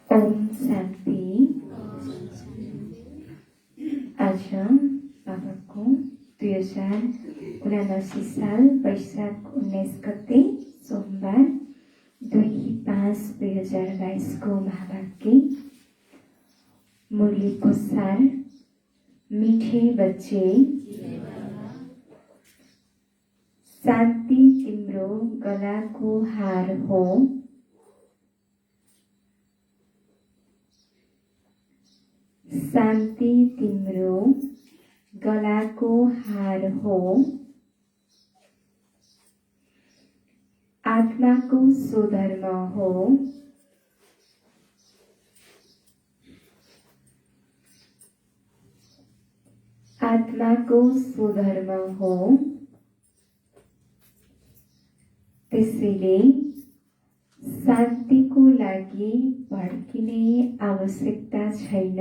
ओम शांति। आज हम बाबा को 2079 साल वैशाख 19 गते सोमबार मास 2022 को महावाक्य मुरली को सार मीठे बच्चे शान्ति तिम्रो गलाको हार हो। शान्ति तिम्रो गलाको हार हो। आत्माको स्वधर्म हो। आत्माको स्वधर्म हो। त्यसैले शान्तिको लागि भड्किने आवश्यकता छैन।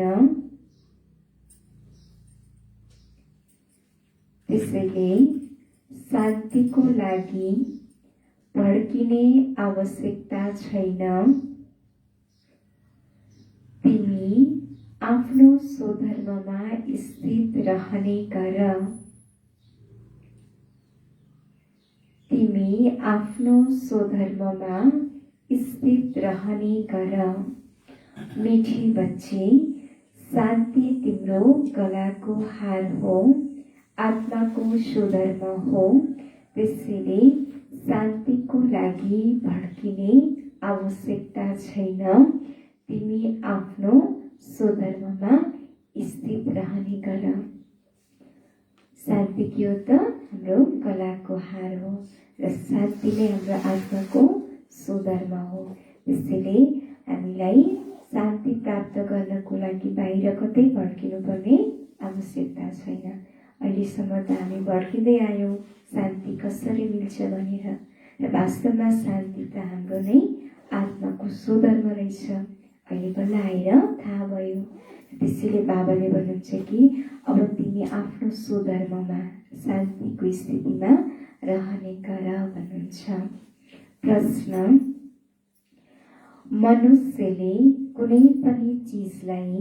त्यसैले शान्तिको लागि भड्किने आवश्यकता छैन। तिमी आफ्नो स्वधर्ममा स्थित रहने गर। तिमी आफ्नो स्वधर्ममा स्थित रहने गर। मीठे बच्चे शान्ति तिम्रो गलाको हार हो। आत्माको स्वधर्म हो। त्यसैले शान्तिको लागि भड्किने आवश्यकता छैन। तिमी आफ्नो स्वधर्ममा स्थित रहने गर। शान्ति के हो त? हाम्रो गलाको हार हो र शान्ति नै हाम्रो आत्माको स्वधर्म हो। त्यसैले हामीलाई शान्ति प्राप्त गर्नको लागि बाहिर कतै भड्किनु पर्ने आवश्यकता छैन। अहिलेसम्म त हामी भड्किँदै आयौँ शान्ति कसरी मिल्छ भनेर, र वास्तवमा शान्ति त हाम्रो नै आत्माको स्वधर्म रहेछ। अहिले बल्ल आएर थाहा भयो। त्यसैले बाबाले भन्नुहुन्छ कि अब तिमी आफ्नो स्वधर्ममा शान्तिको स्थितिमा रहने गर भन्नुहुन्छ। प्रश्न, मनुष्यले कुनै पनि चीजलाई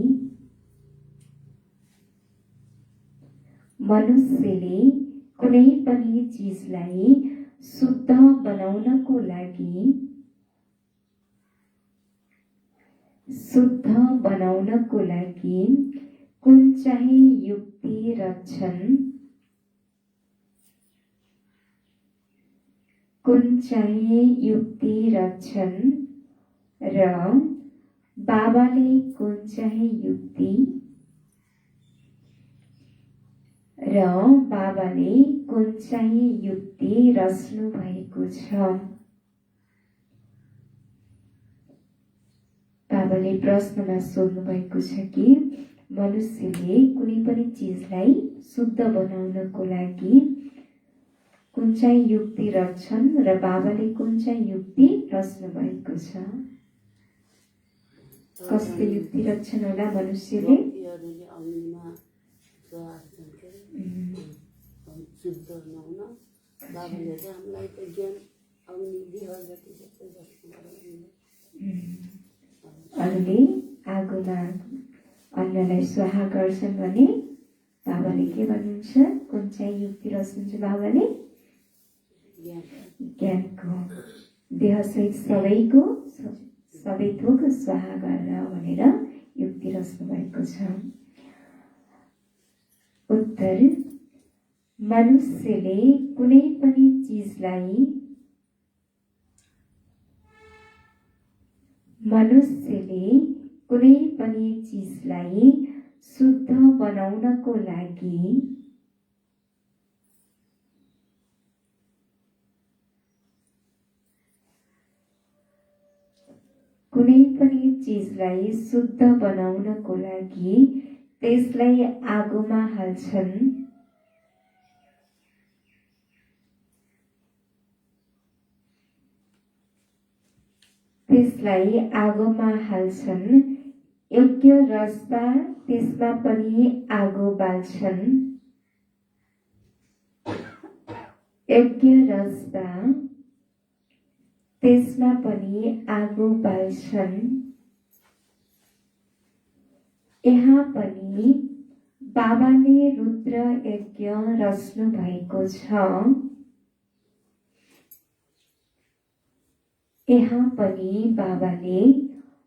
शुद्ध बनाउनको लागि कुन चाहिँ युक्ति रच्छन् र बाबाले कुन चाहिँ युक्ति रच्नु भएको छ। बाबाले प्रश्नमा सोध्नु भएको छ कि मनुष्यले कुनै पनि चीजलाई शुद्ध बनाउनको लागि कुन चाहिँ युक्ति रच्छन् र बाबाले कुन चाहिँ युक्ति रच्नु भएको छ। कस्तो युक्ति रच्छन् होला मनुष्यले? अरूले आगोमा अन्नलाई स्वाहा गर्छन् भने बाबाले के भन्नुहुन्छ? कुन चाहिँ युक्ति रच्नुहुन्छ बाबाले? ज्ञानको देहसहित सबै थोक स्वाहा गरेर भनेर युक्ति रच्नु भएको छ। उत्तर, मनुष्यले कुनै पनि चीजलाई शुद्ध बनाउनको लागि त्यसलाई आगोमा हाल्छन्। यज्ञ रस्ता त्यसमा पनि आगो बाल्छन्। यहाँ पनि बाबाले रुद्र यज्ञ रच्नु भएको छ। यहाँ पनि बाबाले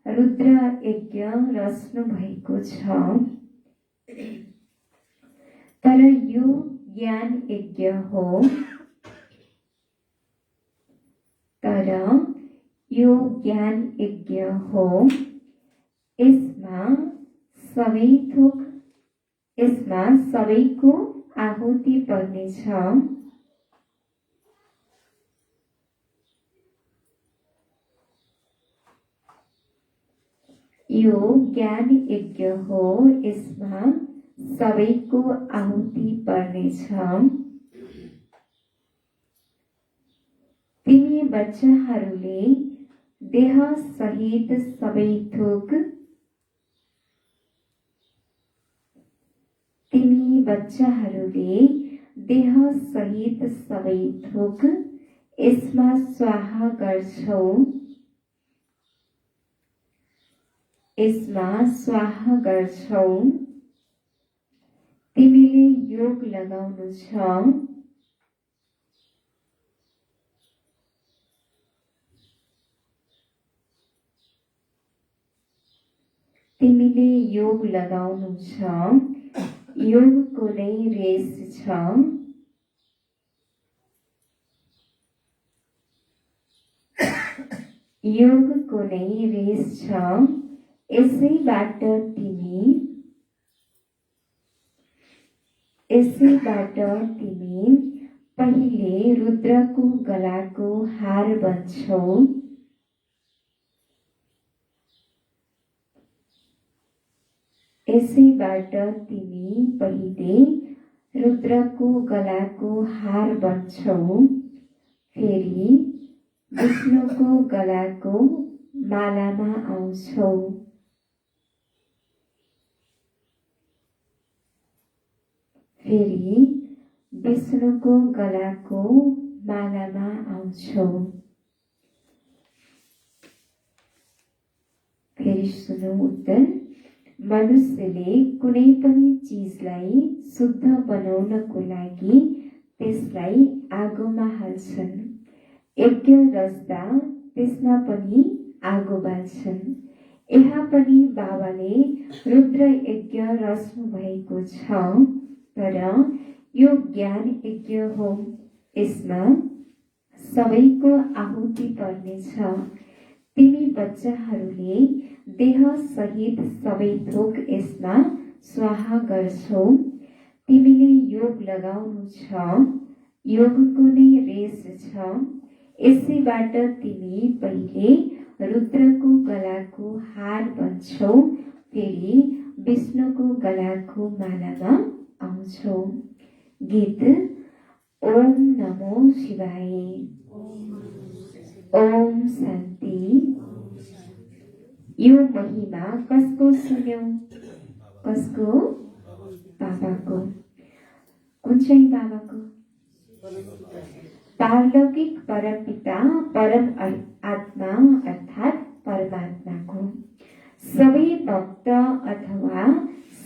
रुद्र यज्ञ रच्नु भएको छ। तर यो ज्ञान यज्ञ हो। तर यो ज्ञान यज्ञ हो। यसमा सबैको आहुति पर्नेछ। यो ज्ञान यज्ञ हो। यसमा सबैको आहुति पर्नेछ। तिमी बच्चाहरूले देह सहित सबै थोक यसमा स्वाहा गर्छौ। तिमीले योग लगाउनु छ। योगको नै रेस छ। यसैबाट तिमी पहिले रुद्रको गलाको हार बन्छौ। फेरि विष्णुको गलाको मालामा आउँछौ। फेरि सुनौ उत्तर। मनुष्यले कुनै पनि चीजलाई शुद्ध बनाउनको लागि त्यसलाई आगोमा हाल्छन्। यज्ञ रच्दा त्यसमा पनि आगो बाल्छन्। यहाँ पनि बाबाले रुद्र यज्ञ रच्नु भएको छ। तर यो ज्ञान यज्ञ हो। यसमा सबैको आहुति पर्नेछ। तिमी बच्चाहरूले देह सहित सबै थोक यसमा स्वाहा गर्छौ। तिमीले योग लगाउनु छ। योगको नै रेस छ। यसैबाट तिमी पहिले रुद्रको गलाको हार बन्छौ। फेरि विष्णुको गलाको मालामा आउँछौ। गीत ओम नमो शिवाय। ओम शान्ति। यो महिमा कसको सुन्यौ? कसको? बाबाको। कुन चाहिँ बाबाको? पारलौकिक परमपिता परम आत्मा अर्थात् परमात्माको। सबै भक्त अथवा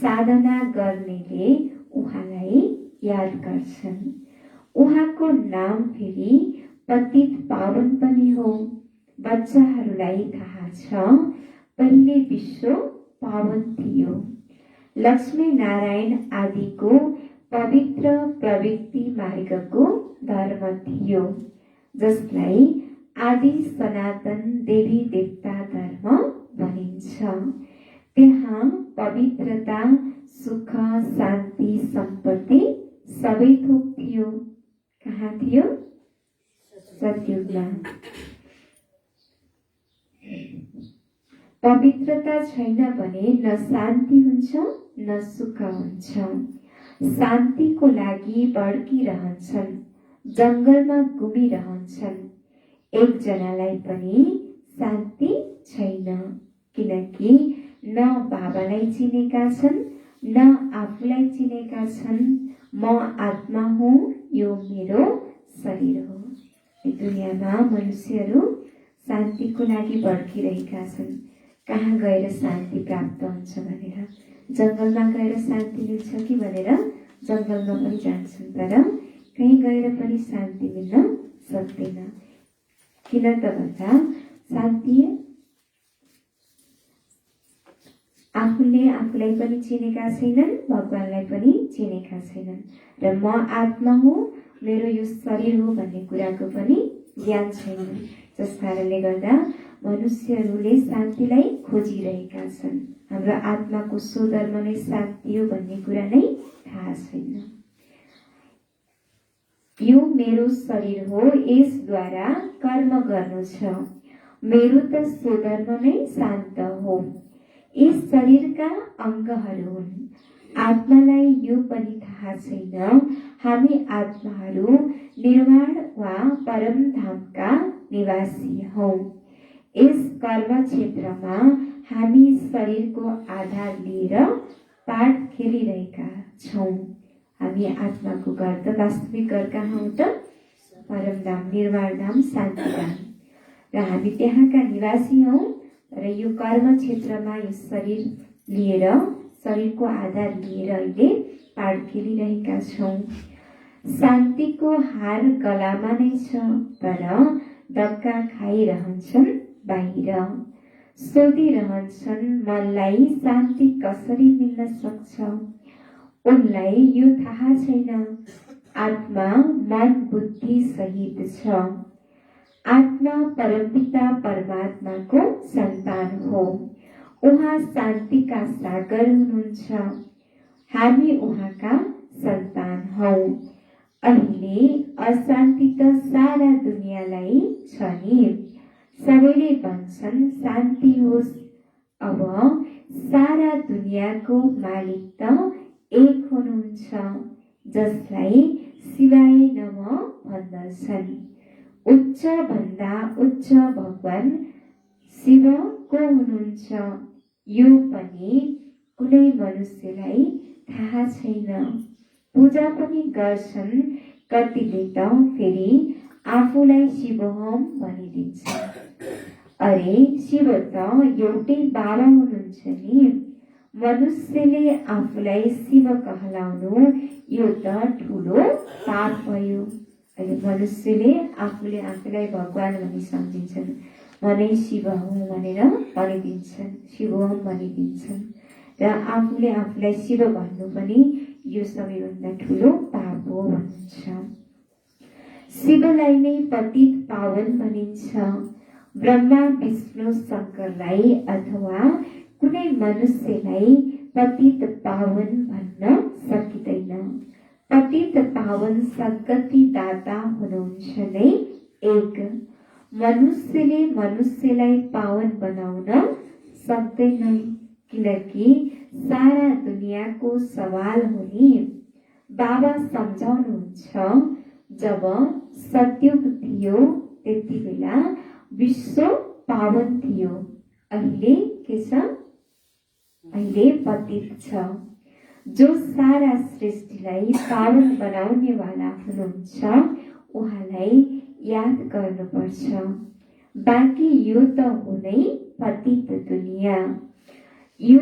साधना गर्नेले उहाँलाई याद गर्छन्। उहाँको नाम फेरि पतित पावन पनि हो। बच्चाहरूलाई थाहा छ पहिले विश्व पावन थियो। लक्ष्मी नारायण आदिको पवित्र प्रवृत्ति मार्गको धर्म थियो, जसलाई आदि सनातन देवी देवता धर्म भनिन्छ। त्यहाँ पवित्रता, सुख, शान्ति, सम्पत्ति सबै थोक थियो। कहाँ थियो? सतयुगमा। पवित्रता छैन भने न शान्ति हुन्छ न सुख हुन्छ। शान्तिको लागि भड्किरहन्छन्, जङ्गलमा घुमिरहन्छन्। एकजनालाई पनि शान्ति छैन, किनकि न बाबालाई चिनेका छन् न आफूलाई चिनेका छन्। म आत्मा हुँ, यो मेरो शरीर हो। यो दुनियाँमा मनुष्यहरू शान्तिको लागि भड्किरहेका छन्। कहाँ गएर शान्ति प्राप्त हुन्छ भनेर, जङ्गलमा गएर शान्ति मिल्छ कि भनेर जङ्गलमा पनि जान्छन्, तर कहीँ गएर पनि शान्ति मिल्न सक्दैन। किन त भन्दा शान्ति आफूले आफूलाई पनि चिनेका छैनन्, भगवानलाई पनि चिनेका छैनन् र म आत्मा हो, मेरो यो शरीर हो भन्ने कुराको पनि ज्ञान छैन। जस कारणले गर्दा मनुष्यहरूले शान्तिलाई खोजिरहेका छन्। हाम्रो आत्माको स्वधर्म नै शान्ति हो भन्ने कुरा नै थाहा छैन। यो मेरो शरीर हो, यसद्वारा कर्म गर्नु छ। मेरो त स्वधर्म नै शान्त हो। यस शरीरका अङ्गहरू हुन्। आत्मालाई यो पनि थाहा छैन हामी आत्माहरू निर्वाण वा परम धामका निवासी हौ। यस कर्म क्षेत्रमा हामी शरीरको आधार लिएर पाठ खेलिरहेका छौँ। हामी आत्माको घर त वास्तविक घर कहाँ हो त? परम धाम, निर्वाण धाम, शान्ति धाम र हामी त्यहाँका निवासी हौ। र यो कर्म क्षेत्रमा यो शरीर लिएर, शरीरको आधार लिएर अहिले पाठ खेलिरहेका छौँ। शान्तिको हार गलामा नै छ, तर धक्का खाइरहन्छन् बाहिर। सोधिरहन्छन् मनलाई शान्ति कसरी मिल्न सक्छ। उनलाई यो थाहा छैन आत्मा मन बुद्धि सहित छ। आत्मा परमपिता परमात्माको सन्तान हो। उहाँ शान्तिका सागर हुनुहुन्छ। हामी उहाँका सन्तान हौ। अहिले अशान्ति त सारा दुनियाँलाई छ नि। सबैले भन्छन् शान्ति होस्। अब सारा दुनियाँको मालिक त एक हुनुहुन्छ, जसलाई शिवाय नमः भन्दछन्। उच्च भन्दा उच्च भगवान शिव को हुनुहुन्छ, यो पनि कुनै मनुष्यलाई थाहा छैन। पूजा पनि गर्छन् कतिले त फेरि आफूलाई शिवोहम भनिदिन्छ। अरे शिव त एउटै बाबा हुनुहुन्छ नि। मनुष्यले आफूलाई शिव कहलाउनु यो त ठुलो पाप भयो। अहिले मनुष्यले आफूले आफूलाई भगवान भनी सम्झिन्छन्, म नै शिव हुँ भनेर भनिदिन्छन्, शिवोहम भनिदिन्छन् र आफूले आफूलाई शिव भन्नु पनि यो सबैभन्दा ठुलो पाप हो भन्छ। शिवलाई नै पतित पावन भनिन्छ। ब्रह्मा विष्णु शङ्करलाई अथवा कुनै मनुष्यलाई पतित पावन भन्न सकिँदैन। पतित पावन सद्गति दाता हुनुहुन्छ नै एक। मनुष्यले मनुष्यलाई पावन बनाउन सक्दैन, किनकि सारा दुनियाँको सवाल हो नि। बाबा सम्झाउनुहुन्छ, जब सतयुग थियो त्यति बेला विश्व पावन थियो। अहिले के छ? अहिले पतित छ। जो सारा सृष्टिलाई पावन बनाउने वाला हुनुहुन्छ, उहाँलाई याद गर्नुपर्छ। बाँकी यो त हो नै पतित दुनियाँ। यो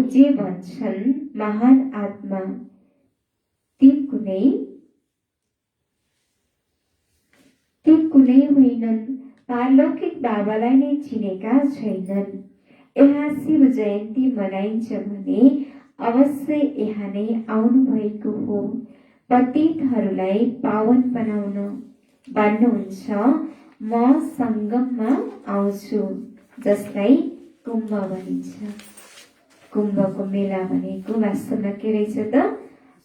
जे भन्छन् महान आत्मा, ती कुनै होइनन्। पारलौकिक बाबालाई नै चिनेका छैनन्। यहाँ शिव जयन्ती मनाइन्छ भने अवश्य यहाँ नै आउनु भएको हो। पतितहरूलाई पावन बनाउन भन्नुहुन्छ। म सङ्गममा आउँछु, जसलाई कुम्भ भनिन्छ। कुम्भको मेला भनेको वास्तवमा के रहेछ त?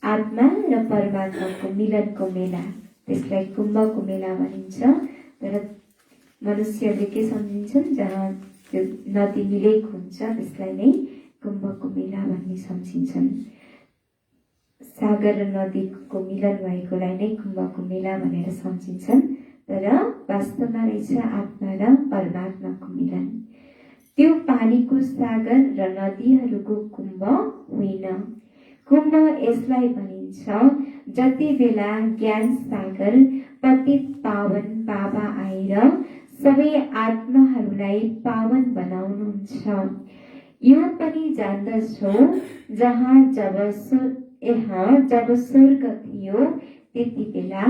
आत्मा र परमात्माको मिलनको मेला, त्यसलाई कुम्भको मेला भनिन्छ। तर मनुष्यले के सम्झिन्छन्? जहाँ त्यो नदी मिलेको हुन्छ त्यसलाई नै कुम्भको मेला भन्ने सम्झिन्छन्। सागर र नदीको मिलन भएकोलाई नै कुम्भको मेला भनेर सम्झिन्छन्। तर वास्तवमा रहेछ आत्मा र परमात्माको मिलन। त्यो पानीको सागर र नदीहरूको कुम्भ होइन। कुम्भ यसलाई भनिन्छ जति बेला ज्ञान सागर पतित पावन बाबा आएर सबै आत्माहरूलाई पावन बनाउनुहुन्छ। यो पनि जान्दछौ, यहाँ जब स्वर्ग थियो त्यति बेला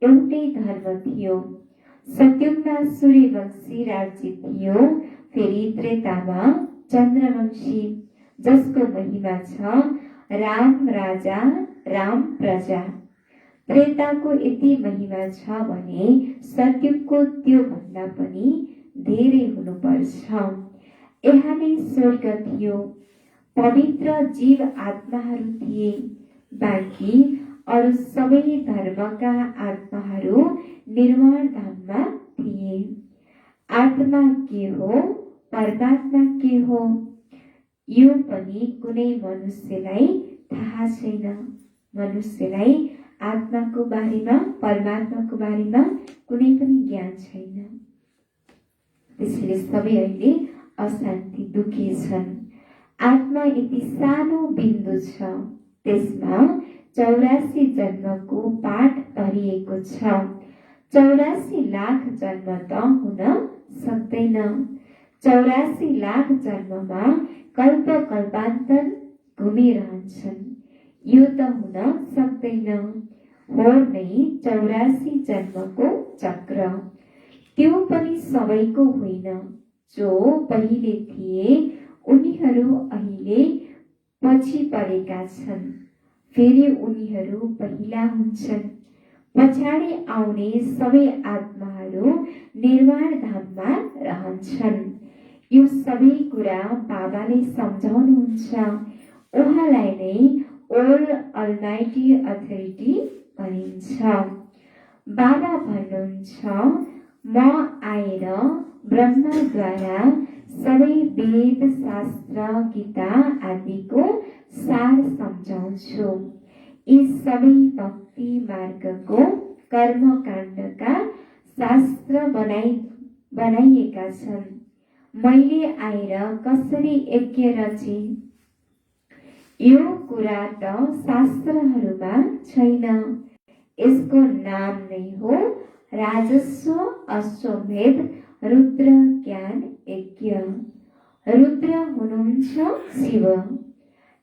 एउटै धर्म थियो। सत्युगमा सूर्यवंशी राज्य थियो, फेरि त्रेतामा चन्द्रवंशी, जसको महिमा छ राम राजा राम प्रजा। त्रेताको यति महिमा छ भने सत्युगको त्यो भन्दा पनि धेरै हुनुपर्छ। यहाँ नै स्वर्ग थियो, पवित्र जीव आत्माहरू थिए, बाँकी अरू सबै धर्मका आत्माहरू निर्वाण धाममा थिए। आत्मा के हो, परमात्मा के हो, यो पनि कुनै मनुष्यलाई थाहा छैन। मनुष्यलाई आत्माको बारेमा, परमात्माको बारेमा कुनै पनि ज्ञान छैन। त्यसैले सबै अहिले अशान्ति, दुखी छन्। आत्मा यति सानो बिन्दु छ, त्यसमा 84 जन्मको पाठ भरिएको छ। 84 लाख जन्म त हुन सक्दैन। 84 लाख जन्ममा कल्प कल्पान्तर घुमिरहन्छन्, यो त हुन सक्दैन। हो नै 84 जन्मको चक्र, त्यो पनि सबैको होइन। जो पहिले थिए उनीहरू अहिले पछि परेका छन्, फेरि उनीहरू पहिला हुन्छन्। पछाडि आउने सबै आत्माहरू निर्वाण धाममा रहन्छन्। यो सबै कुरा बाबाले सम्झाउनुहुन्छ। उहाँलाई नै ओल्ड अलमाइटी अथोरिटी भनिन्छ। बाबा भन्नुहुन्छ, म आएर ब्रह्माद्वारा सबै वेद शास्त्र गीता आदिको सार सम्झाउँछु। यी सबै भक्ति मार्गको कर्मकाण्डका शास्त्र बनाइएका छन्। मैले आएर कसरी यज्ञ रचे, यो कुरा त शास्त्रहरूमा छैन। यसको नाम नै हो राजस्व अश्वमेध रुद्र ज्ञान यज्ञ। रुद्र हुनुहुन्छ शिव,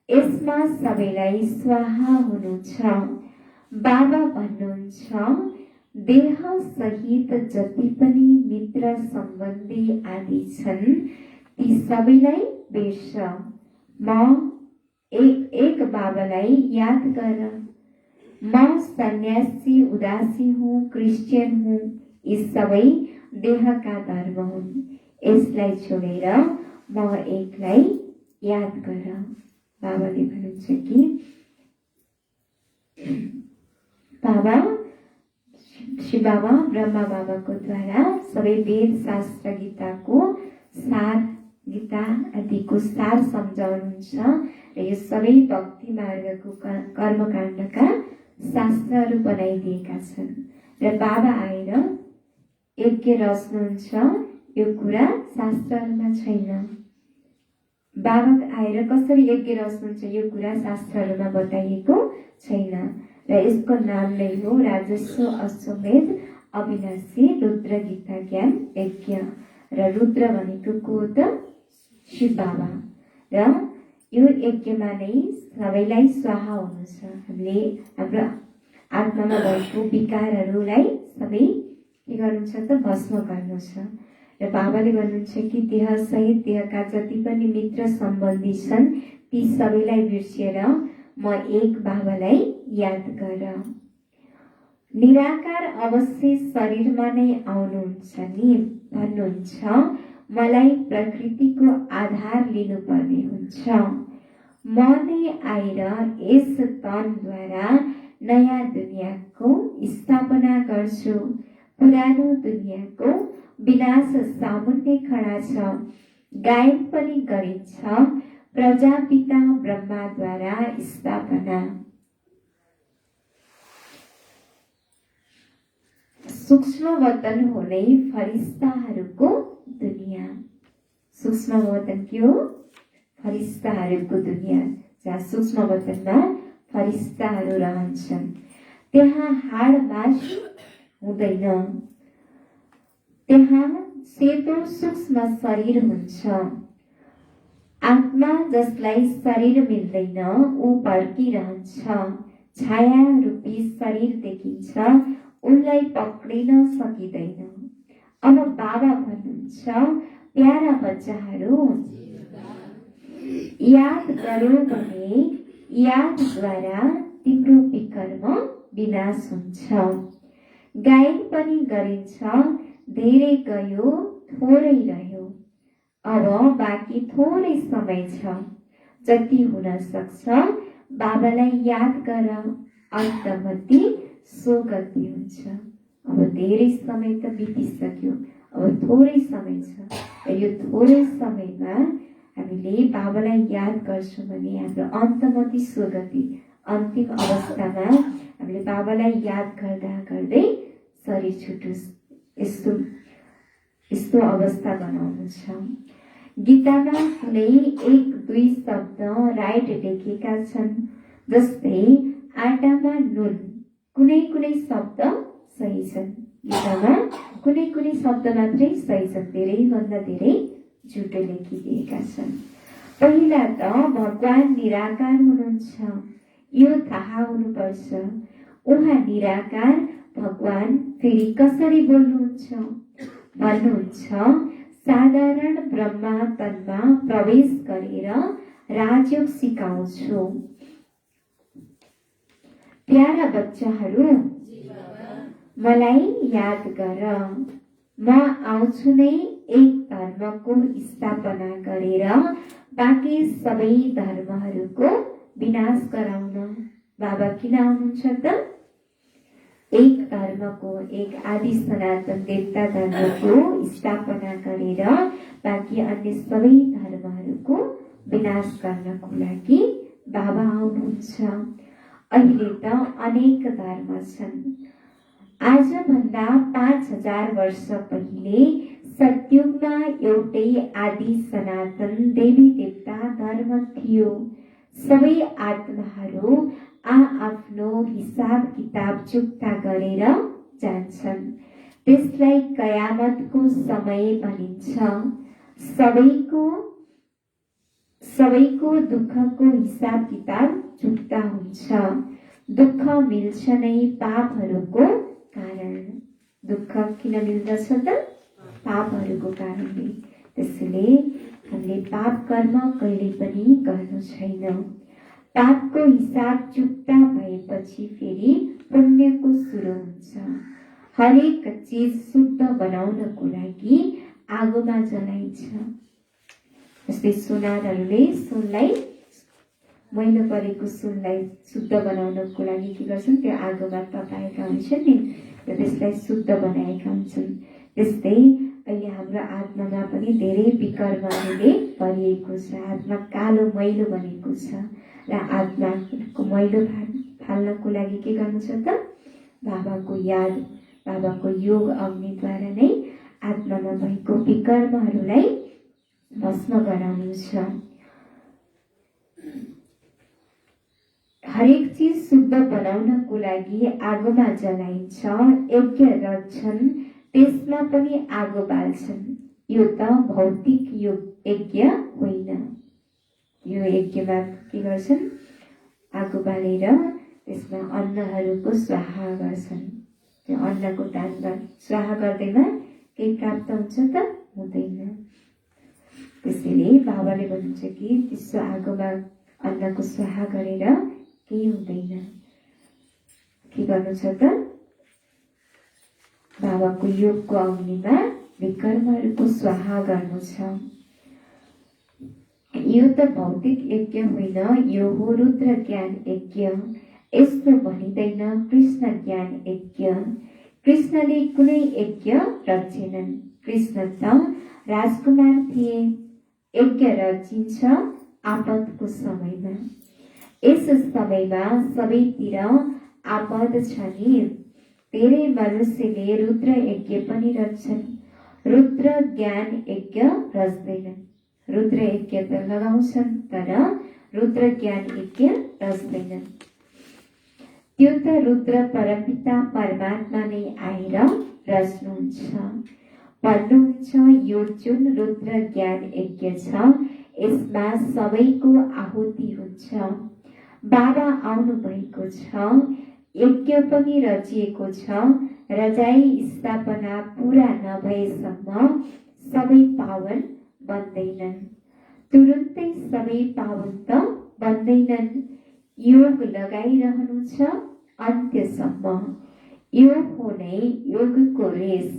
यसमा सबैलाई स्वाहा हुनु छ। बाबा भन्नुहुन्छ, देह सहित जति पनि मित्र सम्बन्धी आदि छन्, ती सबैलाई बिर्स। म एक बाबालाई याद गर। म सन्यासी, उदासी हुँ, क्रिस्चियन हुँ, यी सबै देहका धर्म हुन्। यसलाई छोडेर म एकलाई याद गर। बाबाले भन्नुहुन्छ कि बाबा, शिव बाबा, ब्रह्मा बाबाको द्वारा सबै वेद शास्त्र गीताको सार, गीता आदिको सार सम्झाउनुहुन्छ र यो सबै भक्ति मार्गको कर्मकाण्डका शास्त्रहरू बनाइदिएका छन्। र बाबा आएर यज्ञ रच्नुहुन्छ, यो कुरा शास्त्रहरूमा छैन। बाबा आएर कसरी यज्ञ रच्नुहुन्छ, यो कुरा शास्त्रहरूमा बताइएको छैन। र यसको नाम नै हो राजस्व अश्वमेध अविनाशी रुद्र गीता ज्ञान यज्ञ। र रुद्र भनेको को त? शिव बाबा। र यो यज्ञमा नै सबैलाई स्वाहा हुनु छ। हामीले हाम्रो आत्मामा भएको विकारहरूलाई सबै के गर्नु छ त? भस्म गर्नु छ। र बाबाले भन्नुहुन्छ कि देह सहित देहका जति पनि मित्र सम्बन्धी छन्, ती सबैलाई बिर्सिएर म एक बाबालाई याद गर। निराकार अवश्य शरीरमा नै आउनुहुन्छ नि भन्नुहुन्छ, मलाई प्रकृतिको आधार लिनुपर्ने हुन्छ। म नै आएर यस तनद्वारा नयाँ दुनियाँको स्थापना गर्छु। पुरानो दुनियाँको विनाश सामुन्ने खडा छ। गायन पनि गरिन्छ, प्रजापिता ब्रह्माद्वारा स्थापना। सूक्ष्म वतन हो नै फरिस्ताहरूको दुनियाँ। सूक्ष्म वतन के हो? फरिस्ताहरूको दुनियाँ, जहाँ सूक्ष्म वतनमा फरिस्ताहरू रहन्छन्। त्यहाँ हाड मासु हुँदैन, त्यहाँ सेतो सूक्ष्म शरीर हुन्छ। आत्मा जसलाई शरीर मिल्दैन, ऊ भड्किरहन्छ। छाया रूपी शरीर देखिन्छ, उनलाई पक्रिन सकिँदैन। अब बाबा भन्नुहुन्छ, प्यारा बच्चाहरू, याद गर्यो भने यादद्वारा तिम्रो विकर्म विनाश हुन्छ। गायन पनि गरिन्छ, धेरै गयो थोरै रह्यो, अब बाँकी थोरै समय छ। जति हुन सक्छ बाबालाई याद गर, अन्तमति सो गति हुन्छ। अब धेरै समय त बितिसक्यो, अब थोरै समय छ। यो थोरै समयमा हामीले बाबालाई याद गर्छौँ भने हाम्रो अन्तमति स्वगति, अन्तिम अवस्थामा हामीले बाबालाई याद गर्दा गर्दै शरीर छुटोस्, यस्तो अवस्था बनाउनु छ। गीतामा कुनै 1-2 शब्द राइट लेखेका छन्, जस्तै आटामा नुन, कुनै कुनै शब्द सही छन्। गीतामा कुनै कुनै शब्द मात्रै सही छन्, धेरैभन्दा धेरै झुटो लेखिदिएका छन्। पहिला त भगवान निराकार हुनुहुन्छ, यो थाहा हुनुपर्छ। उहाँ निराकार भगवान फेरि कसरी बोल्नुहुन्छ? भन्नुहुन्छ, साधारण ब्रह्मा तनमा प्रवेश गरेर राजयोग सिकाउँछु। प्यारा बच्चाहरू, मलाई याद गर, म आउँछु नै एक धर्मको स्थापना गरेर बाँकी सबै धर्महरूको विनाश गराउन। बाबा किन आउनुहुन्छ त? एक धर्मको, एक आदि सनातन देवता धर्मको स्थापना गरेर बाँकी अन्य सबै धर्महरूको विनाश गर्नको लागि बाबा आउनुहुन्छ। अहिले त अनेक धर्म छन्। आजभन्दा 5000 वर्ष पहिले सतयुगमा एउटै आदि सनातन देवी देवता धर्म थियो। सबै आत्माहरू आफ्नो हिसाब किताब चुक्ता गरेर जान्छन्। त्यसलाई कयामतको समय भनिन्छ। सबैको दुःखको हिसाब किताब चुक्ता हुन्छ। दुःख मिल्छ नै पापहरूको कारण। दुःख किन मिल्दछ त? पापहरूको कारणले। त्यसैले हामीले पाप कर्म कहिले पनि गर्नु छैन। पापको हिसाब चुक्ता भएपछि फेरि पुण्यको सुरु हुन्छ। हरेक चिज शुद्ध बनाउनको लागि आगोमा जलाइन्छ। जस्तै सुनारहरूले सुनलाई, मैलो परेको सुनलाई शुद्ध बनाउनको लागि के गर्छन्? त्यो आगोमा तताएका हुन्छन् नि, त्यसलाई शुद्ध बनाएका हुन्छन्। त्यस्तै अहिले हाम्रो आत्मामा पनि धेरै विकर्महरूले भरिएको छ। आत्मा कालो मैलो बनेको छ र आत्माको मैलो फाल्नको लागि के गर्नु छ त? बाबाको याद, बाबाको योग अग्निद्वारा नै आत्मामा भएको विकर्महरूलाई भस्म गराउनु छ। हरेक चिज शुद्ध बनाउनको लागि आगोमा जलाइन्छ। यज्ञ रच्छन्, त्यसमा पनि आगो बाल्छन्। यो त भौतिक यज्ञ होइन। यो यज्ञमा के गर्छन्? आगो बालेर त्यसमा अन्नहरूको स्वाहा गर्छन्। त्यो अन्नको दानमा स्वाहा गर्दैमा केही प्राप्त हुन्छ त? हुँदैन। त्यसैले बाबाले भन्नुहुन्छ कि त्यसो आगोमा अन्नको स्वाहा गरेर केही हुँदैन। के गर्नु छ त? बाबाको योगको अग्निमा विकर्महरूको स्वाहा गर्नु छ। यो त भौतिक यज्ञ होइन, यो हो रुद्र ज्ञान यज्ञ। यस्तो भनिँदैन कृष्ण ज्ञान यज्ञ। कृष्णले कुनै यज्ञ रचेनन्। कृष्ण त राजकुमार थिए। यज्ञ रचिन्छ आपदको समयमा। यस समयमा सबैतिर आपद छ नि। धेरै मनुष्यले रुद्र यज्ञ पनि रच्छन्, रुद्र ज्ञान यज्ञ रच्दैनन्। रुद्र यज्ञ त लगाउँछन् तर रुद्र ज्ञान यज्ञ रच्दैनन्। त्यो त रुद्र परमपिता परमात्मा नै आएर रच्नुहुन्छ। भन्नुहुन्छ, यो जुन रुद्र ज्ञान यज्ञ छ यसमा सबैको आहुति हुन्छ। बाबा आउनु भएको छ, यज्ञ पनि रचिएको छ रजाई स्थापना पूरा नभएसम्म सबै पावन बन्दैनन्। तुरुन्तै सबै पावन त बन्दैनन्। योग लगाइरहनु छ अन्त्यसम्म। योग हो नै योगको रेस।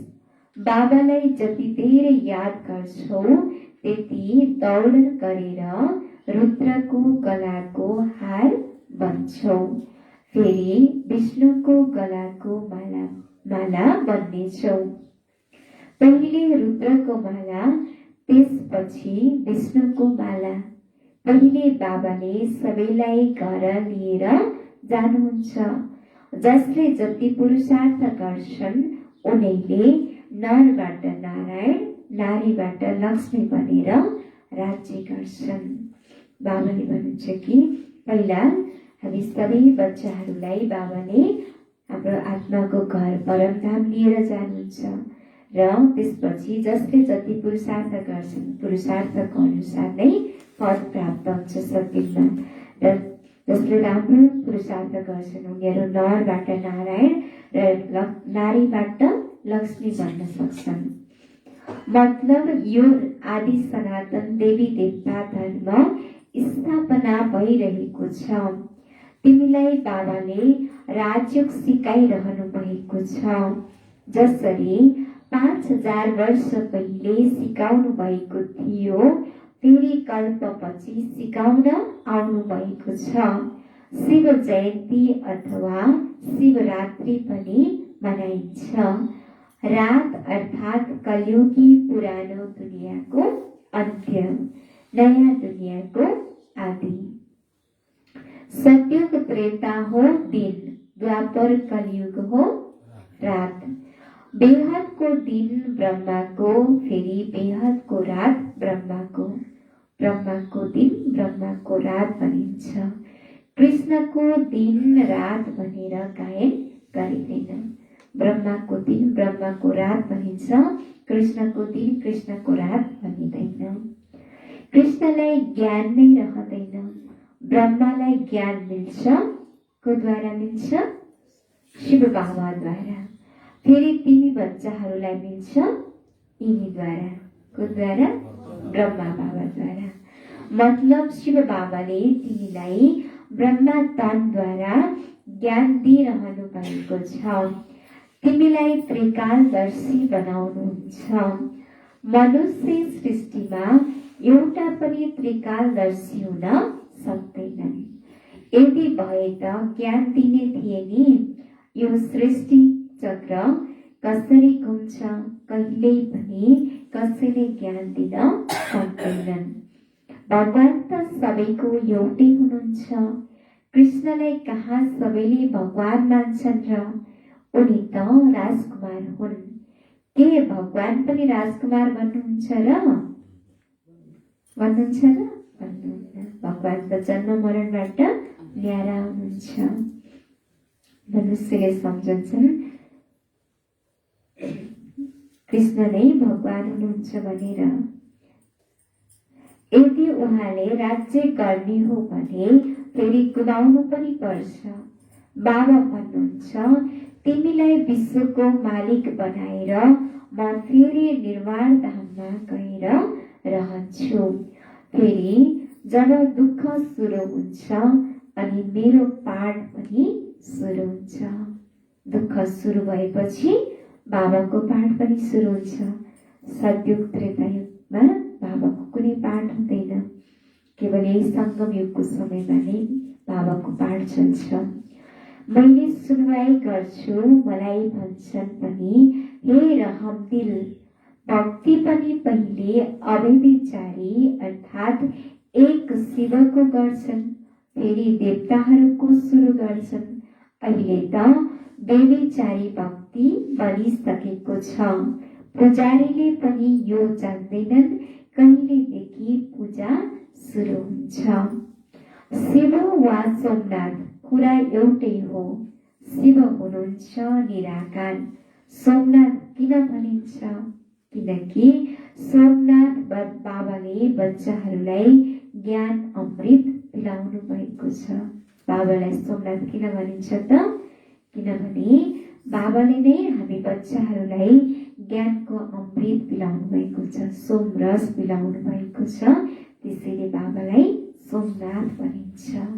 बाबालाई जति धेरै याद गर्छौ त्यति दौड गरेर रुद्रको गलाको हार बन्छौ। फेरि विष्णुको गलाको माला बन्नेछौ। पहिले रुद्रको माला, त्यसपछि विष्णुको माला। पहिले बाबाले सबैलाई घर लिएर जानुहुन्छ। जसले जति पुरुषार्थ गर्छन् उनीले नरबाट नारायण, नारीबाट लक्ष्मी बनेर राज्य गर्छन्। बाबाले भन्नुहुन्छ कि पहिला हामी सबै बच्चाहरूलाई बाबाले हाम्रो आत्माको घर परमधाम लिएर जानुहुन्छ र त्यसपछि जसले जति पुरुषार्थ गर्छन् पुरुषार्थको अनुसार नै पद प्राप्त हुन्छ सत्यमा। र जसले राम्रो पुरुषार्थ गर्छन् उनीहरू नरबाट नारायण र नारीबाट लक्ष्मी बन्न सक्छन्। मतलब यो आदि सनातन देवी देवता धर्म स्थापना भइरहेको छ। तिमीलाई बाबाले राजयोग सिकाइरहनु भएको छ। जसरी 5000 वर्ष पहिले सिकाउनु भएको थियो, फेरि कल्पपछि सिकाउन आउनु भएको छ। शिव जयन्ती अथवा शिवरात्रि पनि मनाइन्छ। रात अर्थात् कलियुगी पुरानो दुनियाँको अन्त्य, नयाँ दुनियाँको आदि। सतयुग त्रेता हो दिन, द्वापर कलियुग हो रात। बेहदको दिन ब्रह्माको, फेरि बेहदको रात ब्रह्माको। ब्रह्माको दिन ब्रह्माको रात भनिन्छ। कृष्णको दिन रात भनेर गायन गरिँदैन। ब्रह्माको दिन ब्रह्माको रात भनिन्छ, कृष्णको दिन कृष्णको रात भनिँदैन। कृष्णलाई ज्ञान नै रहँदैन। ब्रह्मालाई ज्ञान मिल्छ, कोद्वारा मिल्छ? शिव बाबाद्वारा। फेरि तिमी बच्चाहरूलाई मिल्छ यिनीद्वारा, कोद्वारा? ब्रह्मा बाबाद्वारा। मतलब शिव बाबाले तिमीलाई ब्रह्मा तनद्वारा ज्ञान दिइरहनु भएको छ। तिमीलाई त्रिकालदर्शी बनाउनुहुन्छ। मनुष्य सृष्टिमा एउटा पनि त्रिकालदर्शी हुन सक्दैनन्। यदि भए त ज्ञान दिने थिए नि। यो सृष्टि चक्र कसरी घुम्छ, कहिल्यै पनि कसैले ज्ञान दिन सक्दैनन्। भगवान त सबैको एउटै हुनुहुन्छ। कृष्णलाई कहाँ सबैले भगवान मान्छन् र? उनी त राजकुमार हुन्। के भगवान पनि राजकुमार भन्नुहुन्छ र? भन्नुहुन्छ र? भन्नुहुन्न। भगवान त जन्म मरणबाट न्यारा हुनुहुन्छ। मनुष्यले सम्झन्छन् कृष्ण नै भगवान हुनुहुन्छ भनेर। यदि उहाँले राज्य गर्ने हो भने फेरि गुमाउनु पनि पर्छ। बाबा भन्नुहुन्छ तिमीलाई विश्वको मालिक बनाएर म फेरि निर्वाण धाममा गएर रहन्छु। फेरि जब दुःख सुरु हुन्छ अनि मेरो पाठ पनि सुरु हुन्छ। दुःख सुरु भएपछि बाबाको पाठ पनि सुरु हुन्छ। सतयुग त्रेतायुगमा बाबाको कुनै पाठ हुँदैन। केवल यही सङ्गम युगको समयमा नै बाबाको पाठ चल्छ। मैले सुनवाई गर्छु, मलाई भन्छन् पनि हे रहमदिल। भक्ति पनि पहिले अव्यभिचारी अर्थात् एक शिवको गर्छन्, फेरि देवताहरूको सुरु गर्छन्। अहिले त व्यभिचारी भक्ति बनिसकेको छ। पुजारीले पनि यो जान्दैनन् कहिलेदेखि पूजा सुरु हुन्छ। शिव वा सोमनाथ कुरा एउटै हो। शिव हुनुहुन्छ निराकार। सोमनाथ किन भनिन्छ? किनकि सोमनाथ बाबाले बच्चाहरूलाई ज्ञान अमृत पिलाउनु भएको छ। बाबालाई सोमनाथ किन भनिन्छ त? किनभने बाबाले नै हामी बच्चाहरूलाई ज्ञानको अमृत पिलाउनु भएको छ, सोमरस पिलाउनु भएको छ। त्यसैले बाबालाई सोमनाथ भनिन्छ।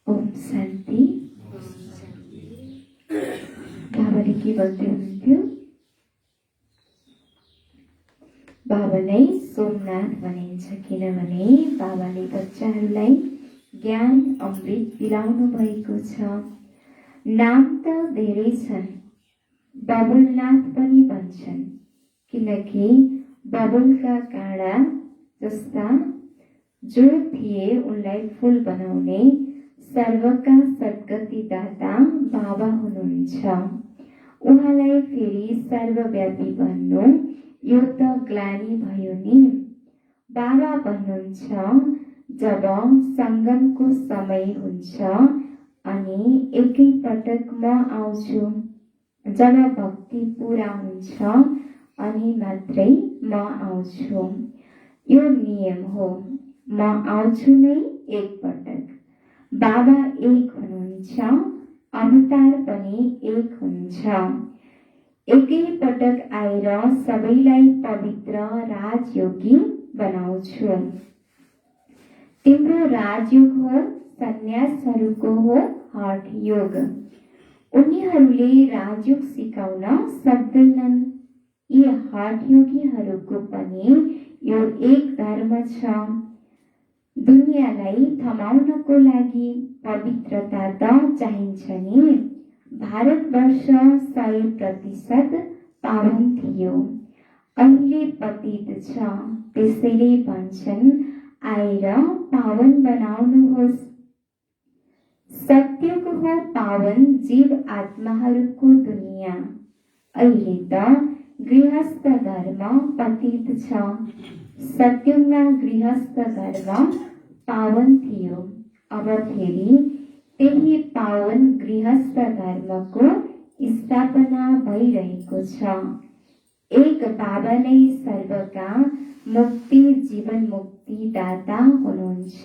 ओम शान्ति। बाबाले के भन्दै हुनुहुन्थ्यो? बाबालाई सोमनाथ भनिन्छ किनभने बाबाले बच्चाहरूलाई ज्ञान अमृत पिलाउनु भएको छ। नाम त धेरै छन्, बबुलनाथ पनि भन्छन् किनकि बबुलका काँडा जस्ता जो थिए उनलाई फूल बनाउने सर्वका सद्गति दाता बाबा हुनुहुन्छ। उहाँलाई फेरि सर्वव्यापी भन्नु यो त ग्लानी भयो नि। बाबा भन्नुहुन्छ जब सङ्गमको समय हुन्छ अनि एकै पटक म आउँछु जब भक्ति पूरा हुन्छ अनि मात्रै म आउँछु। यो नियम हो, म आउँछु नै एकपटक। बाबा एक हुनुहुन्छ, अवतार पनि एक हुन्छ। एकै पटक आएर सबैलाई पवित्र राजयोगी बनाउँछु। तिम्रो राजयोग हो सन्यासहरूको हो हठ योग। उनीहरूले राजयोग सिकाउन सक्दैनन्। यी हठ योगीहरूको पनि यो एक धर्म छ। दुनियाँलाई थमाउनको लागि पवित्रता त चाहिन्छ नि। भारतवर्ष 100% पावन थियो, अहिले पतित छ। त्यसैले भन्छन् आएर पावन बनाउनुहोस्। सत्यको हो पावन जीव आत्माहरूको दुनियाँ। अहिले त गृहस्थ धर्म पतित छ। सत्यमा गृहस्थ धर्म पावन थियो। अब फेरि त्यही पावन गृहस्थ धर्मको स्थापना भइरहेको छ। एक बाबा नै सर्वका मुक्ति जीवन मुक्ति दाता हुनुहुन्छ।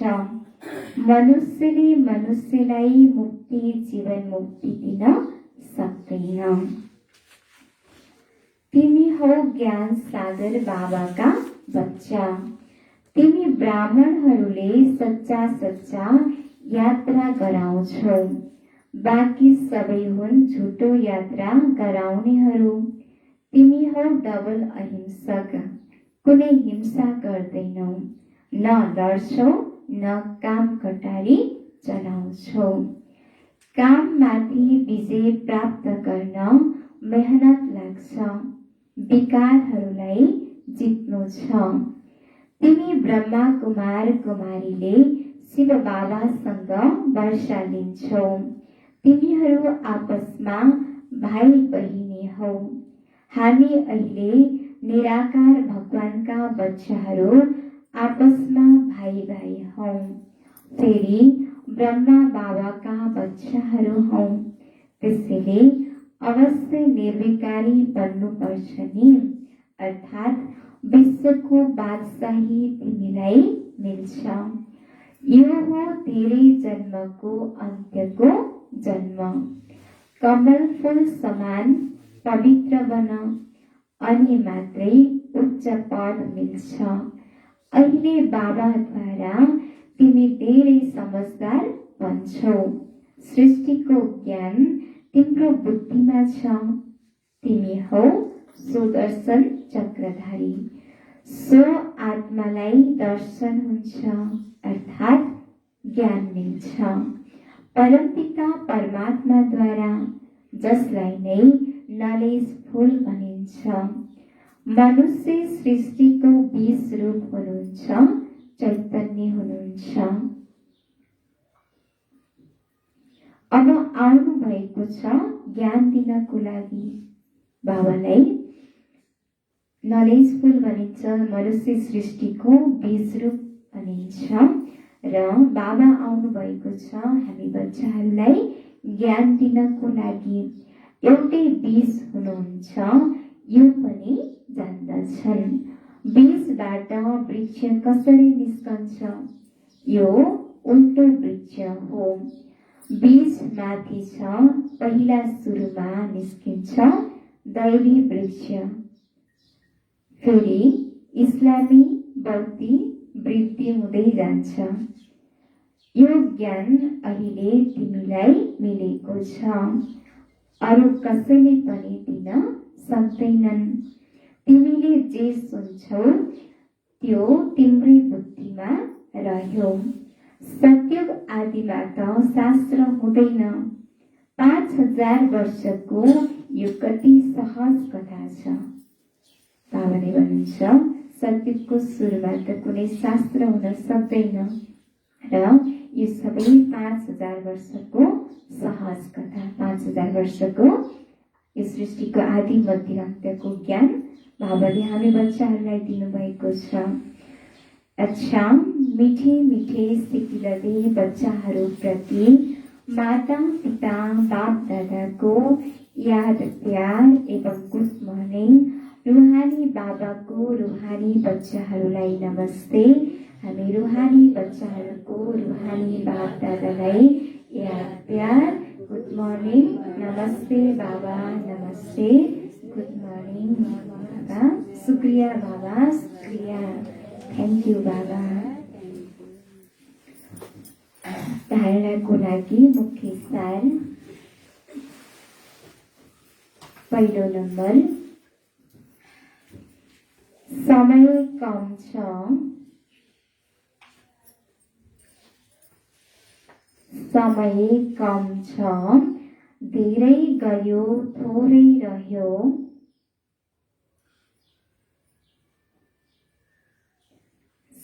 मनुष्यले मनुष्यलाई मुक्ति जीवन मुक्ति दिन सक्दैन। तिमी हौ ज्ञान सागर बाबाका बच्चा। तिमी ब्राह्मणहरूले सच्चा सच्चा यात्रा गराउँछौ। बाँकी सबै हुन् झुटो यात्रा गराउनेहरू। तिमी हौ डबल अहिंसक। कुनै हिंसा गर्दैनौ, न लड्छौ न काम कटारी चलाउँछौ। काममाथि विजय प्राप्त गर्न मेहनत लाग्छ। विकारहरूलाई जित्नु छ। तिमी ब्रह्मा कुमार कुमारीले शिव बाबासँग वर्षा लिन्छौ। तिमीहरू आपसमा भाइ बहिनी हौ। हामी अहिले निराकार भगवानका बच्चाहरू आपसमा भाइ भाइ हौ। फेरि ब्रह्मा बाबाका बच्चाहरू हौ। त्यसैले अवश्य निर्विकारी बन्नुपर्छ नि। अर्थात् विश्वको बादशाही तिमीलाई मिल्छ। यो हो धेरै जन्मको अन्त्यको जन्म। कमल फूल समान पवित्र बन, अनि मात्रै उच्च पद मिल्छ। अहिले बाबाद्वारा तिमी धेरै समझदार बन्छौ। सृष्टिको ज्ञान तिम्रो बुद्धिमा छ। तिमी हौ सुदर्शन चक्रधारी। सो आत्मालाई दर्शन हुन्छ, अर्थात् ज्ञान मिल्छ। परमपिता परमात्माद्वारा, जसलाई नै नलेज फूल भनिन्छ। मनुष्य सृष्टिको 20 रूप हुनुहुन्छ, चैतन्य हुनुहुन्छ। अब आउनु भएको छ ज्ञान दिनको लागि। बाबालाई नलेज फूल भनिन्छ, मनुष्य सृष्टिको 20 रूप भनिन्छ र बाबा आउनु भएको छ हामी बच्चाहरूलाई ज्ञान दिनको लागि। एउटै बीज हुनुहुन्छ, यो पनि जान्दछन्। बीजबाट वृक्ष कसरी निस्कन्छ? यो उल्टो वृक्ष हो। बीज माथि छ, पहिला सुरुमा निस्किन्छ दैवी वृक्ष। फेरि इस्लामी बौद्धी वृद्धि हुँदै जान्छ। यो ज्ञान अहिले तिमीलाई मिलेको छ। अरू कसैले पनि दिन सक्दैनन्। तिमीले जे सुन्छौ त्यो तिम्रै बुद्धिमा रह्यो। सत्युग आदिमा त शास्त्र हुँदैन। 5000 वर्षको यो कति सहज कथा छ। बाबाले भन्नुहुन्छ सत्युगको सुरुमा त कुनै शास्त्र हुन सक्दैन र यो सबै 5000 वर्षको सहज कथा। 5000 वर्षको यो सृष्टिको आदि मध्य अन्त्यको ज्ञान बाबाले हामी बच्चाहरूलाई दिनुभएको छ। अच्छा, मिठे मिठे सिकिलदे बच्चाहरू प्रति माता पिता बाप दादाको याद प्यार एवं गुड मर्निङ रुहानी बाबाको रुहानी बच्चाहरूलाई नमस्ते। हामी रुहानी बच्चाहरूको रुहानी बाप दादालाई याद प्यार गुड मर्निङ नमस्ते बाबा नमस्ते गुड मर्निङ बाबा। शुक्रिया बाबा शुक्रिया, थ्याङ्क यू बाबा। धारणाको लागि मुख्य सार। पहिलो नम्बर, समय कम छ, समय कम छ, धेरै गयो थोरै रह्यो,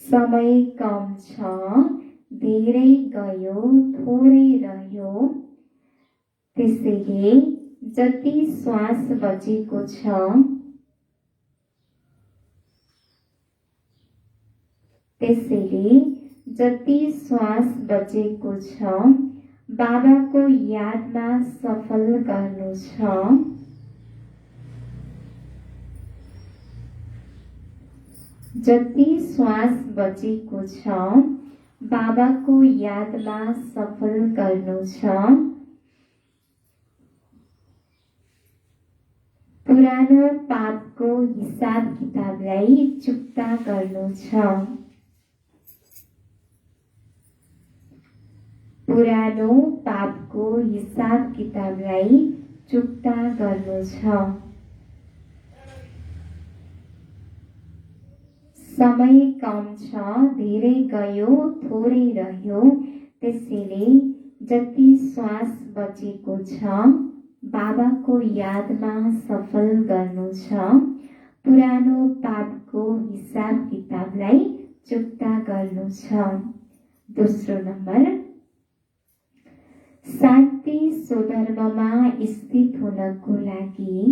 समय कम छ, धेरै गयो थोरै रह्यो, त्यसैले जति श्वास बचेको छ जति श्वास बचेको छ बाबाको यादमा सफल गर्नु छ। जति श्वास बचेको छ बाबाको यादमा सफल गर्नु छ। पुरानो पापको हिसाब किताबलाई चुक्ता गर्नु छ। पुरानो पापको हिसाब किताबलाई चुक्ता गर्नु छ। समय कम छ, धेरै गयो थोरै रह्यो, त्यसैले जति श्वास बचेको छ बाबाको यादमा सफल गर्नु छ। पुरानो पापको हिसाब किताबलाई चुक्ता गर्नु छ। दोस्रो नम्बर, शान्ति स्वधर्ममा स्थित हुनको लागि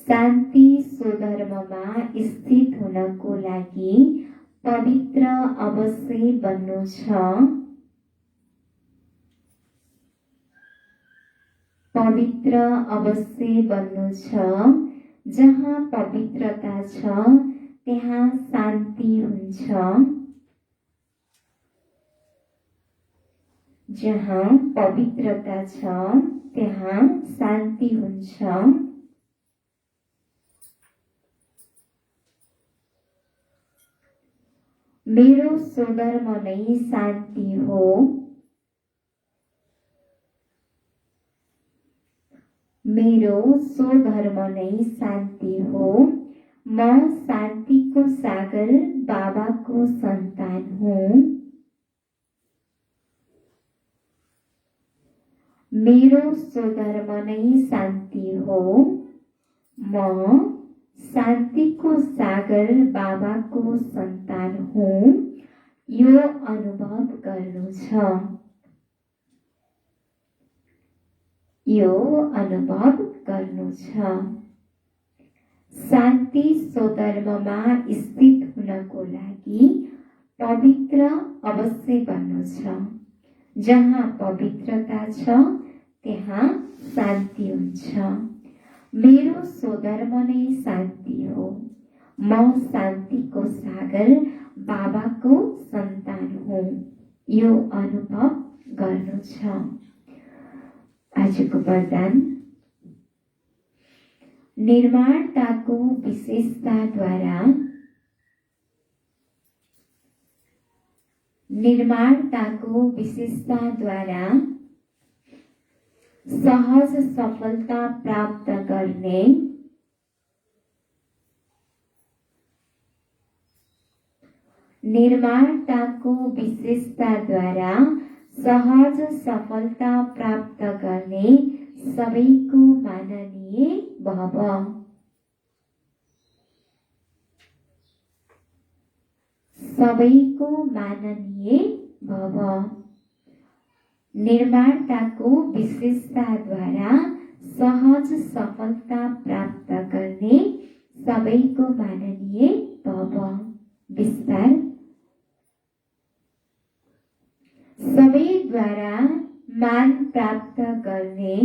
शान्ति स्वधर्ममा स्थित हुनको लागि पवित्र अवश्य बन्नु छ। पवित्र अवश्य बन्नु छ। जहाँ पवित्रता छ त्यहाँ शान्ति हुन्छ। जहाँ पवित्रता छ त्यहाँ शान्ति हुन्छ। मेरो स्वधर्म नै शान्ति हो। मेरो स्वधर्म नै शान्ति हो। म शान्तिको सागर बाबाको सन्तान हुँ। मेरो स्वधर्म नै शान्ति हो। म शान्तिको सागर बाबाको सन्तान हुँ। यो अनुभव गर्नु छ। यो अनुभव गर्नु छ। शान्ति स्वधर्ममा स्थित हुनको लागि पवित्र अवश्य बन्नु छ। जहाँ पवित्रता छ त्यहाँ शान्ति हुन्छ। मेरो स्वधर्म नै शान्ति हो। म शान्तिको सागर बाबाको सन्तान हुँ। यो अनुभव गर्नु छ। आजको वरदान, निर्माणताको विशेषताद्वारा सहज सफलता प्राप्त गर्ने निर्माणताको विशेषताद्वारा सहज सफलता प्राप्त गर्ने सबैको माननीय भव। सबैको माननीय भव। निर्माणताको विशेषताद्वारा सहज सफलता प्राप्त गर्ने सबैको माननीय भव। विस्तार, सबैद्वारा मान प्राप्त गर्ने,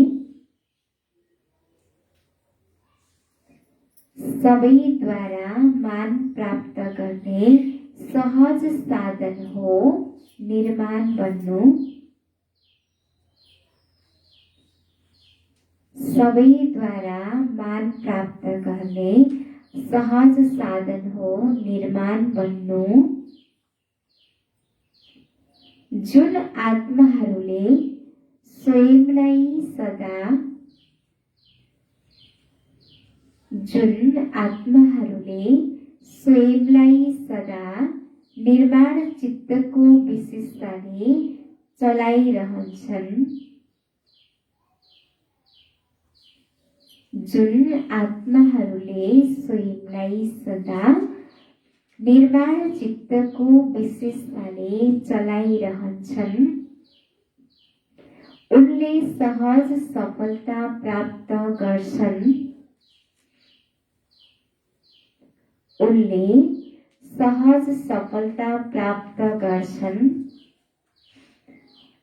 सबैद्वारा मान प्राप्त गर्ने सहज साधन हो निर्माण बन्नु। सबैद्वारा मान प्राप्त गर्ने सहज साधन हो निर्माण बन्नु। जुन आत्माहरूले स्वयंलाई सदा, जुन आत्माहरूले स्वयंलाई सदा निर्माण चित्तको विशेषताले चलाइरहन्छन्, जुन आत्माहरूले स्वयंलाई सदा निर्माण चित्तको विशेषताले चलाइरहन्छन्, उनले सहज सफलता प्राप्त गर्छन्। उनले सहज सफलता प्राप्त गर्छन्।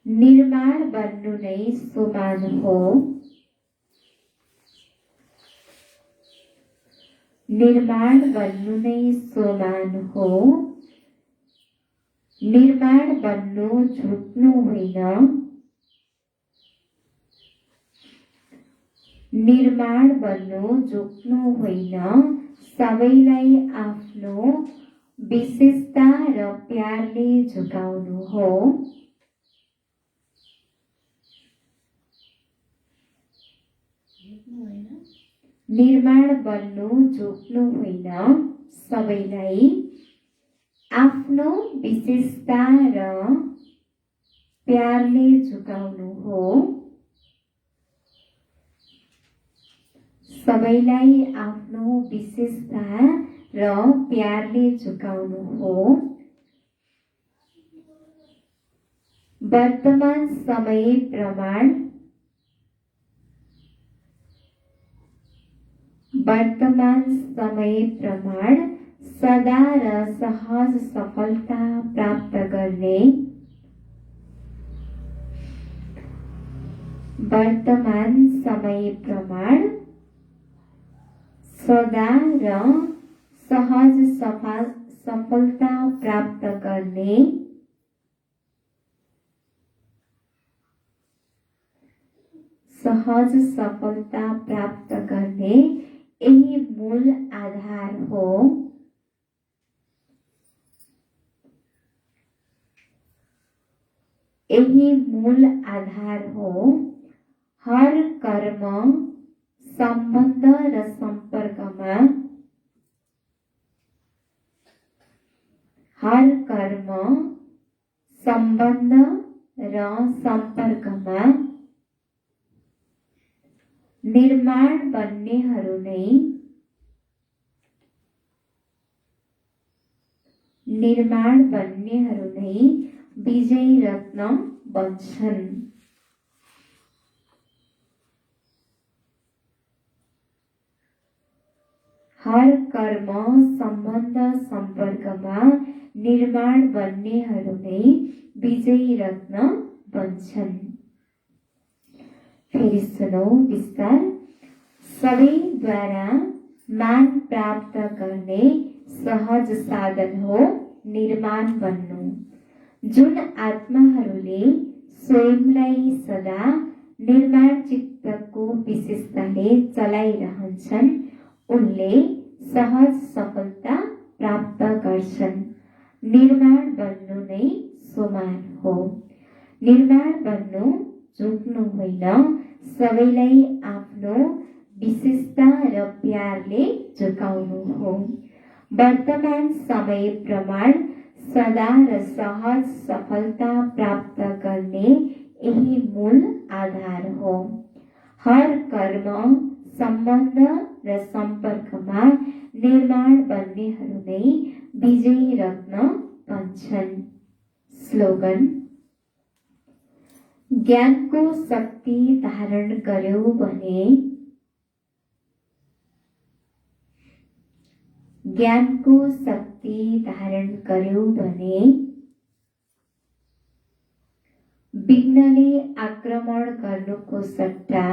निर्माण बन्नु नै सोमान हो। निर्माण बन्नु नै सोमान हो। निर्माण बन्नु झुक्नु होइन। निर्माण बन्नु झुक्नु होइन। सबैलाई आफ्नो विशेषता र प्यारले झुकाउनु हो। निर्माण बन्नु झुक्नु होइन। सबैलाई आफ्नो विशेषता र प्यारले झुकाउनु हो। सबैलाई आफ्नो विशेषता र प्यारले झुकाउनु हो। वर्तमान समय प्रमाण, वर्तमान समय प्रमाण सदा र सहज सफलता प्राप्त गर्ने, वर्तमान समय प्रमाण सदा र सहज सफलता प्राप्त गर्ने, सहज सफलता प्राप्त गर्ने यही मूल आधार हो। यही मूल आधार हो। हर कर्म, सम्बन्ध र सम्पर्कमा, हर कर्म, सम्बन्ध र सम्पर्कमा निर्माण बन्नेहरू नै, निर्माण बन्नेहरू नै विजयी रत्न बन्छन्। हर कर्म, सम्बन्ध, सम्पर्कमा निर्माण बन्नेहरू नै विजयी रत्न बन्छन्। फेरि सुनौ विस्तार। सबैद्वारा मान प्राप्त गर्ने सहज साधन हो निर्माण बन्नु। जुन आत्माहरूले स्वयंलाई सदा निर्माण चित्तको विशेषताले चलाइरहन्छन्, उनले सहज सफलता प्राप्त गर्छन्। निर्माण बन्नु नै सोमान हो। निर्माण बन्नु झुक्नु होइन। सबैलाई आफ्नो विशेषता र प्यारले झुकाउनु हो। वर्तमान समय प्रमाण सदा र सहज सफलता प्राप्त गर्ने यही मूल आधार हो। हर कर्म, सम्बन्ध र सम्पर्कमा निर्माण बन्नेहरू नै विजयी रत्न बन्छन्। स्लोगन। ज्ञानको शक्ति धारण गर्यो भने, ज्ञानको शक्ति धारण गर्यो भने विघ्नले आक्रमण गर्नुको सट्टा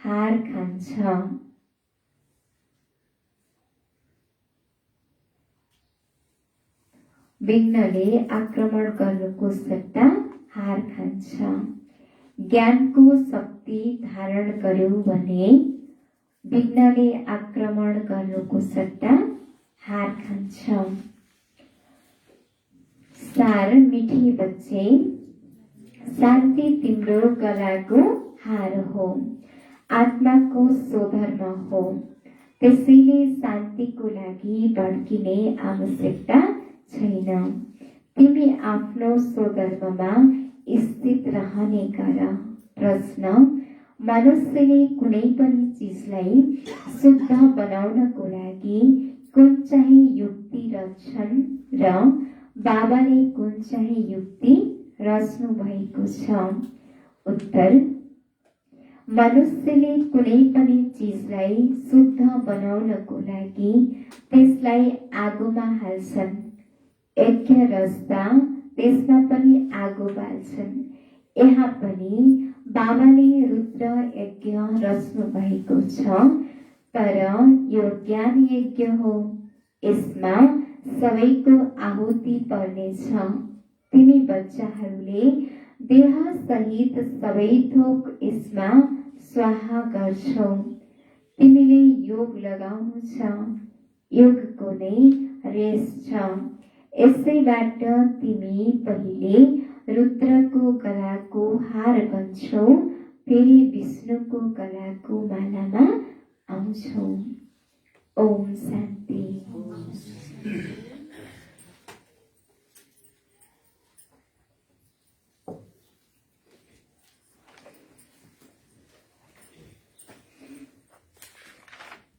हार खान्छ। विघ्नले आक्रमण गर्नुको सट्टा हार खान्छ। ज्ञानको शक्ति धारण गर्यो भने विघ्नले आक्रमण गर्नुको सट्टा हार खान्छ। सार मिठी बच्चे, शान्ति तिम्रो गलाको हार हो, आत्माको स्वधर्म हो। त्यसैले शान्तिको लागि भड्किने आवश्यकता छैन। तिमी आफ्नो स्वधर्ममा स्थित रहने गर। प्रश्न: मनुष्यले कुनै पनि चिजलाई शुद्ध बनाउनको लागि कुन चाहिँ युक्ति रच्छन् र बाबाले कुन चाहिँ युक्ति रच्नु भएको छ? उत्तर: मनुष्यले कुनै पनि चिजलाई शुद्ध बनाउनको लागि त्यसलाई आगोमा हाल्छन्। यज्ञ रच्दा त्यसमा पनि आगो बाल्छन्। यहाँ पनि बाबाले रुद्र यज्ञ रच्नु भएको छ, तर यो ज्ञान यज्ञ हो। यसमा सबैको आहुति पर्नेछ। तिमी बच्चाहरूले देह सहित सबै थोक यसमा स्वाहा गर्छौ। तिमीले योग लगाउनु छ, योगको नै रेस छ। यसैबाट तिमी पहिले रुद्रको गलाको हार बन्छौ, फेरि विष्णुको गलाको मालामा आउँछौ। ओम शान्ति।